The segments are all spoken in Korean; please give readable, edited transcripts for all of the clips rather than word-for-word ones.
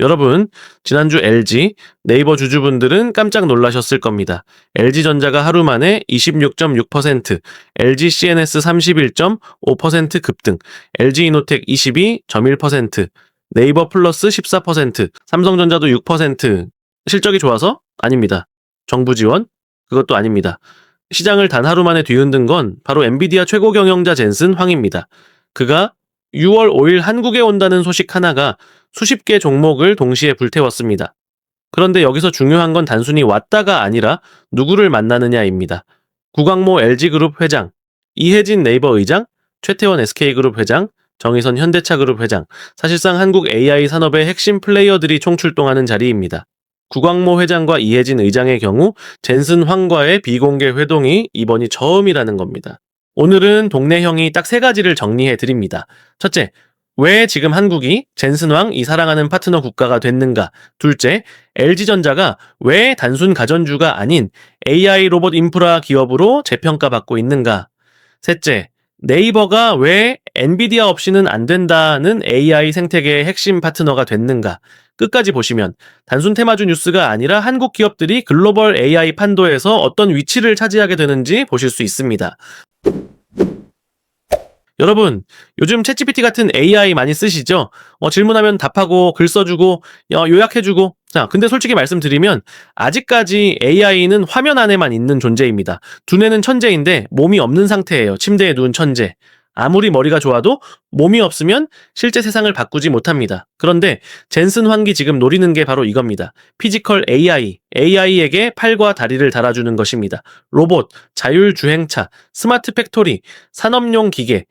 여러분, 지난주 LG, 네이버 주주분들은 깜짝 놀라셨을 겁니다. LG전자가 하루 만에 26.6%, LG CNS 31.5% 급등, LG이노텍 22.1%, 네이버 플러스 14%, 삼성전자도 6%. 실적이 좋아서? 아닙니다. 정부 지원? 그것도 아닙니다. 시장을 단 하루 만에 뒤흔든 건 바로 엔비디아 최고 경영자 젠슨 황입니다. 그가 6월 5일 한국에 온다는 소식 하나가 수십 개 종목을 동시에 불태웠습니다. 그런데 여기서 중요한 건 단순히 왔다가 아니라 누구를 만나느냐입니다. 구광모 LG그룹 회장, 이혜진 네이버 의장, 최태원 SK그룹 회장, 정의선 현대차그룹 회장, 사실상 한국 AI 산업의 핵심 플레이어들이 총출동하는 자리입니다. 구광모 회장과 이혜진 의장의 경우 젠슨 황과의 비공개 회동이 이번이 처음이라는 겁니다. 오늘은 동네형이 딱 세 가지를 정리해 드립니다. 첫째, 왜 지금 한국이 젠슨 황 이 사랑하는 파트너 국가가 됐는가? 둘째, LG전자가 왜 단순 가전주가 아닌 AI 로봇 인프라 기업으로 재평가받고 있는가? 셋째, 네이버가 왜 엔비디아 없이는 안 된다는 AI 생태계의 핵심 파트너가 됐는가? 끝까지 보시면 단순 테마주 뉴스가 아니라 한국 기업들이 글로벌 AI 판도에서 어떤 위치를 차지하게 되는지 보실 수 있습니다. 여러분, 요즘 챗GPT 같은 AI 많이 쓰시죠? 질문하면 답하고 글 써주고 요약해주고. 자, 근데 솔직히 말씀드리면 아직까지 AI는 화면 안에만 있는 존재입니다. 두뇌는 천재인데 몸이 없는 상태예요. 침대에 누운 천재. 아무리 머리가 좋아도 몸이 없으면 실제 세상을 바꾸지 못합니다. 그런데 젠슨 황기 지금 노리는 게 바로 이겁니다. 피지컬 AI, AI에게 팔과 다리를 달아주는 것입니다. 로봇, 자율주행차, 스마트 팩토리, 산업용 기계,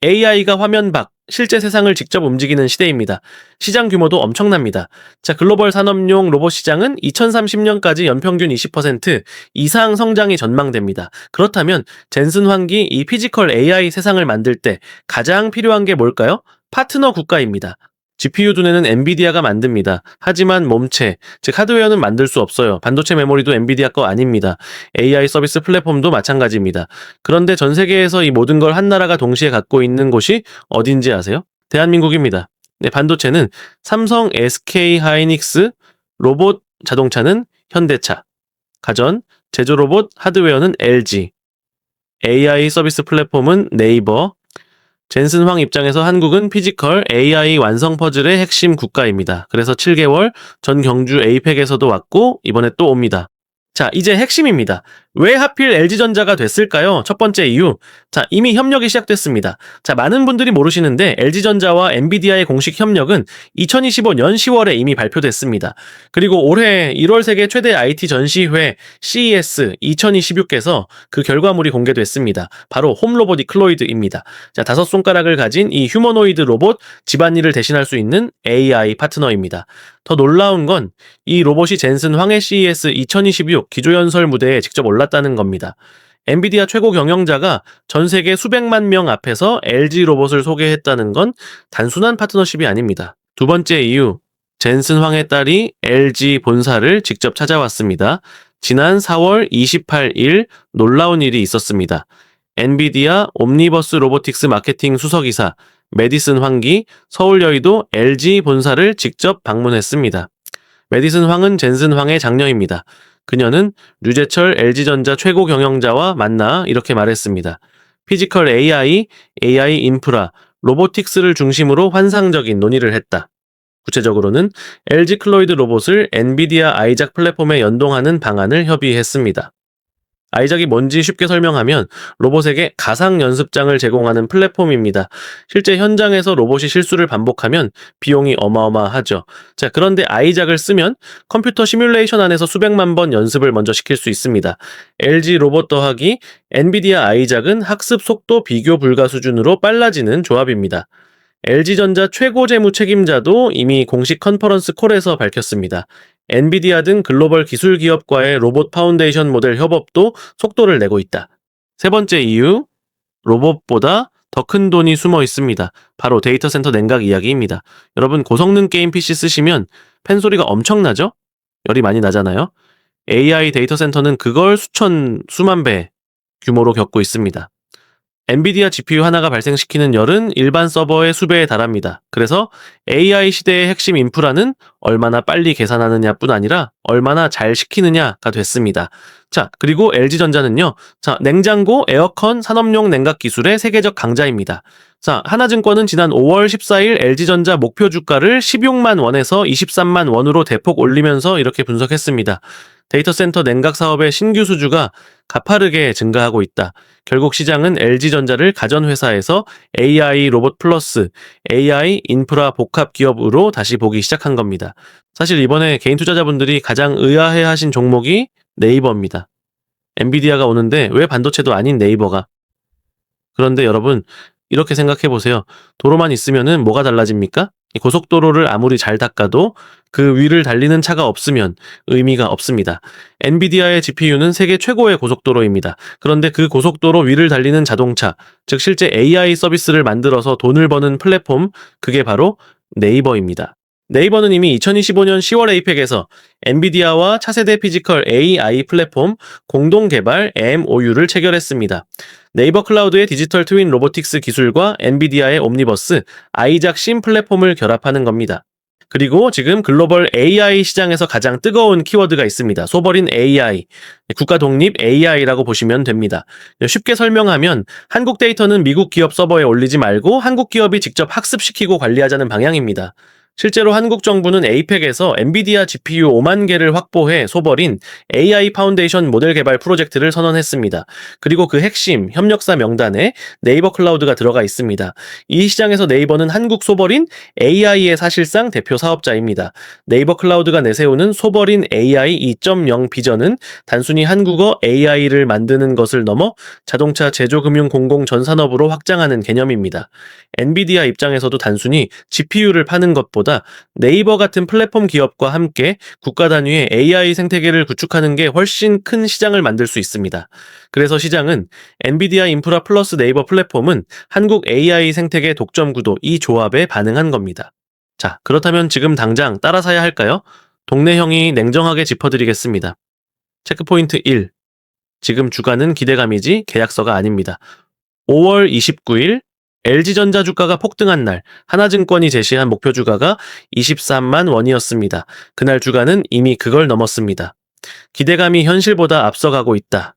AI가 화면 밖, 실제 세상을 직접 움직이는 시대입니다. 시장 규모도 엄청납니다. 자, 글로벌 산업용 로봇 시장은 2030년까지 연평균 20% 이상 성장이 전망됩니다. 그렇다면 젠슨 황기 이 피지컬 AI 세상을 만들 때 가장 필요한 게 뭘까요? 파트너 국가입니다. GPU 두뇌는 엔비디아가 만듭니다. 하지만 몸체, 즉 하드웨어는 만들 수 없어요. 반도체 메모리도 엔비디아 거 아닙니다. AI 서비스 플랫폼도 마찬가지입니다. 그런데 전 세계에서 이 모든 걸 한 나라가 동시에 갖고 있는 곳이 어딘지 아세요? 대한민국입니다. 네, 반도체는 삼성, SK 하이닉스, 로봇 자동차는 현대차, 가전, 제조 로봇 하드웨어는 LG, AI 서비스 플랫폼은 네이버. 젠슨 황 입장에서 한국은 피지컬 AI 완성 퍼즐의 핵심 국가입니다. 그래서 7개월 전 경주 에이펙에서도 왔고 이번에 또 옵니다. 자, 이제 핵심입니다. 왜 하필 LG전자가 됐을까요? 첫 번째 이유. 자, 이미 협력이 시작됐습니다. 자, 많은 분들이 모르시는데 LG전자와 엔비디아의 공식 협력은 2025년 10월에 이미 발표됐습니다. 그리고 올해 1월 세계 최대 IT 전시회 CES 2026에서 그 결과물이 공개됐습니다. 바로 홈로봇 이클로이드입니다. 자, 5손가락을 가진 이 휴머노이드 로봇, 집안일을 대신할 수 있는 AI 파트너입니다. 더 놀라운 건 이 로봇이 젠슨 황해 CES 2026 기조연설 무대에 직접 올랐다는 겁니다. 엔비디아 최고 경영자가 전 세계 수백만 명 앞에서 LG 로봇을 소개했다는 건 단순한 파트너십이 아닙니다. 두 번째 이유, 젠슨 황의 딸이 LG 본사를 직접 찾아왔습니다. 지난 4월 28일 놀라운 일이 있었습니다. 엔비디아 옴니버스 로보틱스 마케팅 수석이사 메디슨 황기 서울여의도 LG 본사를 직접 방문했습니다. 메디슨 황은 젠슨 황의 장녀입니다. 그녀는 류재철 LG전자 최고 경영자와 만나 이렇게 말했습니다. 피지컬 AI, AI 인프라, 로보틱스를 중심으로 환상적인 논의를 했다. 구체적으로는 LG 클로이드 로봇을 엔비디아 아이작 플랫폼에 연동하는 방안을 협의했습니다. 아이작이 뭔지 쉽게 설명하면 로봇에게 가상 연습장을 제공하는 플랫폼입니다. 실제 현장에서 로봇이 실수를 반복하면 비용이 어마어마하죠. 자, 그런데 아이작을 쓰면 컴퓨터 시뮬레이션 안에서 수백만 번 연습을 먼저 시킬 수 있습니다. LG 로봇 더하기 엔비디아 아이작은 학습 속도 비교 불가 수준으로 빨라지는 조합입니다. LG전자 최고 재무 책임자도 이미 공식 컨퍼런스 콜에서 밝혔습니다. 엔비디아 등 글로벌 기술 기업과의 로봇 파운데이션 모델 협업도 속도를 내고 있다. 세 번째 이유, 로봇보다 더 큰 돈이 숨어 있습니다. 바로 데이터 센터 냉각 이야기입니다. 여러분 고성능 게임 PC 쓰시면 팬 소리가 엄청나죠? 열이 많이 나잖아요. AI 데이터 센터는 그걸 수만 배 규모로 겪고 있습니다. 엔비디아 GPU 하나가 발생시키는 열은 일반 서버의 수배에 달합니다. 그래서 AI 시대의 핵심 인프라는 얼마나 빨리 계산하느냐뿐 아니라 얼마나 잘 시키느냐가 됐습니다. 자, 그리고 LG전자는요. 자, 냉장고, 에어컨, 산업용 냉각 기술의 세계적 강자입니다. 자, 하나증권은 지난 5월 14일 LG전자 목표 주가를 16만 원에서 23만 원으로 대폭 올리면서 이렇게 분석했습니다. 데이터 센터 냉각 사업의 신규 수주가 가파르게 증가하고 있다. 결국 시장은 LG전자를 가전회사에서 AI 로봇 플러스 AI 인프라 복합 기업으로 다시 보기 시작한 겁니다. 사실 이번에 개인 투자자분들이 가장 의아해하신 종목이 네이버입니다. 엔비디아가 오는데 왜 반도체도 아닌 네이버가? 그런데 여러분 이렇게 생각해 보세요. 도로만 있으면은 뭐가 달라집니까? 이 고속도로를 아무리 잘 닦아도 그 위를 달리는 차가 없으면 의미가 없습니다. 엔비디아의 GPU는 세계 최고의 고속도로입니다. 그런데 그 고속도로 위를 달리는 자동차, 즉 실제 AI 서비스를 만들어서 돈을 버는 플랫폼, 그게 바로 네이버입니다. 네이버는 이미 2025년 10월 에이펙에서 엔비디아와 차세대 피지컬 AI 플랫폼 공동 개발 MOU를 체결했습니다. 네이버 클라우드의 디지털 트윈 로보틱스 기술과 엔비디아의 옴니버스, 아이작 심 플랫폼을 결합하는 겁니다. 그리고 지금 글로벌 AI 시장에서 가장 뜨거운 키워드가 있습니다. 소버린 AI, 국가 독립 AI라고 보시면 됩니다. 쉽게 설명하면 한국 데이터는 미국 기업 서버에 올리지 말고 한국 기업이 직접 학습시키고 관리하자는 방향입니다. 실제로 한국 정부는 에이펙에서 엔비디아 GPU 5만 개를 확보해 소버린 AI 파운데이션 모델 개발 프로젝트를 선언했습니다. 그리고 그 핵심 협력사 명단에 네이버 클라우드가 들어가 있습니다. 이 시장에서 네이버는 한국 소버린 AI의 사실상 대표 사업자입니다. 네이버 클라우드가 내세우는 소버린 AI 2.0 비전은 단순히 한국어 AI를 만드는 것을 넘어 자동차 제조금융 공공 전 산업으로 확장하는 개념입니다. 엔비디아 입장에서도 단순히 GPU를 파는 것보다 네이버 같은 플랫폼 기업과 함께 국가 단위의 AI 생태계를 구축하는 게 훨씬 큰 시장을 만들 수 있습니다. 그래서 시장은 엔비디아 인프라 플러스 네이버 플랫폼은 한국 AI 생태계 독점 구도 이 조합에 반응한 겁니다. 자, 그렇다면 지금 당장 따라 사야 할까요? 동네형이 냉정하게 짚어드리겠습니다. 체크포인트 1. 지금 주가는 기대감이지 계약서가 아닙니다. 5월 29일 LG전자 주가가 폭등한 날 하나증권이 제시한 목표 주가가 23만 원이었습니다. 그날 주가는 이미 그걸 넘었습니다. 기대감이 현실보다 앞서가고 있다.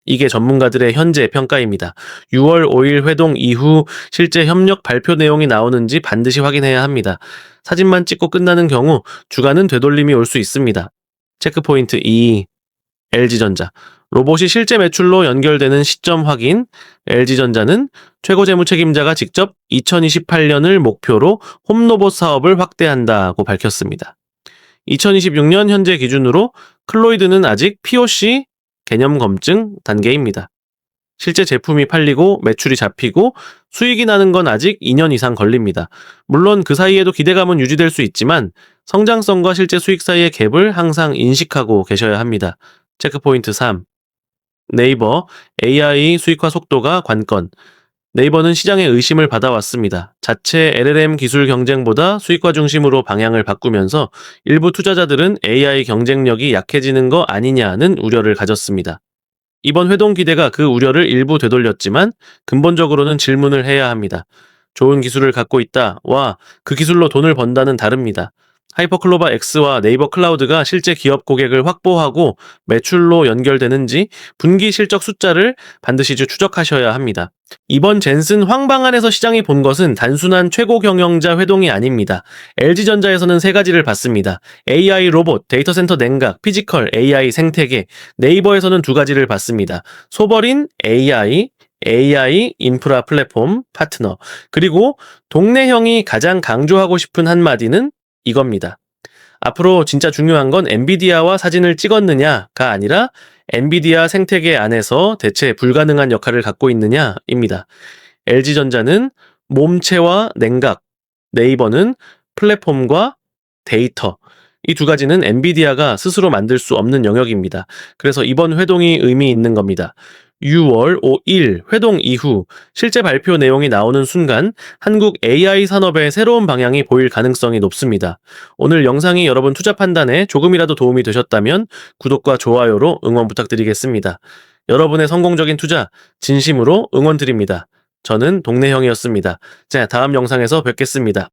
이게 전문가들의 현재 평가입니다. 6월 5일 회동 이후 실제 협력 발표 내용이 나오는지 반드시 확인해야 합니다. 사진만 찍고 끝나는 경우 주가는 되돌림이 올 수 있습니다. 체크포인트 2. LG전자. 로봇이 실제 매출로 연결되는 시점 확인. LG전자는 최고 재무 책임자가 직접 2028년을 목표로 홈로봇 사업을 확대한다고 밝혔습니다. 2026년 현재 기준으로 클로이드는 아직 POC 개념 검증 단계입니다. 실제 제품이 팔리고 매출이 잡히고 수익이 나는 건 아직 2년 이상 걸립니다. 물론 그 사이에도 기대감은 유지될 수 있지만 성장성과 실제 수익 사이의 갭을 항상 인식하고 계셔야 합니다. 체크포인트 3. 네이버 AI 수익화 속도가 관건. 네이버는 시장의 의심을 받아왔습니다. 자체 LLM 기술 경쟁보다 수익화 중심으로 방향을 바꾸면서 일부 투자자들은 AI 경쟁력이 약해지는 거 아니냐는 우려를 가졌습니다. 이번 회동 기대가 그 우려를 일부 되돌렸지만 근본적으로는 질문을 해야 합니다. 좋은 기술을 갖고 있다와 그 기술로 돈을 번다는 다릅니다. 하이퍼클로바 X와 네이버 클라우드가 실제 기업 고객을 확보하고 매출로 연결되는지 분기 실적 숫자를 반드시 추적하셔야 합니다. 이번 젠슨 황방안에서 시장이 본 것은 단순한 최고 경영자 회동이 아닙니다. LG전자에서는 세 가지를 봤습니다. AI 로봇, 데이터 센터 냉각, 피지컬 AI 생태계, 네이버에서는 두 가지를 봤습니다. 소버린 AI 인프라 플랫폼 파트너, 그리고 동네형이 가장 강조하고 싶은 한마디는 이겁니다. 앞으로 진짜 중요한 건 엔비디아와 사진을 찍었느냐가 아니라 엔비디아 생태계 안에서 대체 불가능한 역할을 갖고 있느냐입니다. LG전자는 몸체와 냉각, 네이버는 플랫폼과 데이터, 이 두 가지는 엔비디아가 스스로 만들 수 없는 영역입니다. 그래서 이번 회동이 의미 있는 겁니다. 6월 5일 회동 이후 실제 발표 내용이 나오는 순간 한국 AI 산업의 새로운 방향이 보일 가능성이 높습니다. 오늘 영상이 여러분 투자 판단에 조금이라도 도움이 되셨다면 구독과 좋아요로 응원 부탁드리겠습니다. 여러분의 성공적인 투자 진심으로 응원드립니다. 저는 동네 형이었습니다. 자, 다음 영상에서 뵙겠습니다.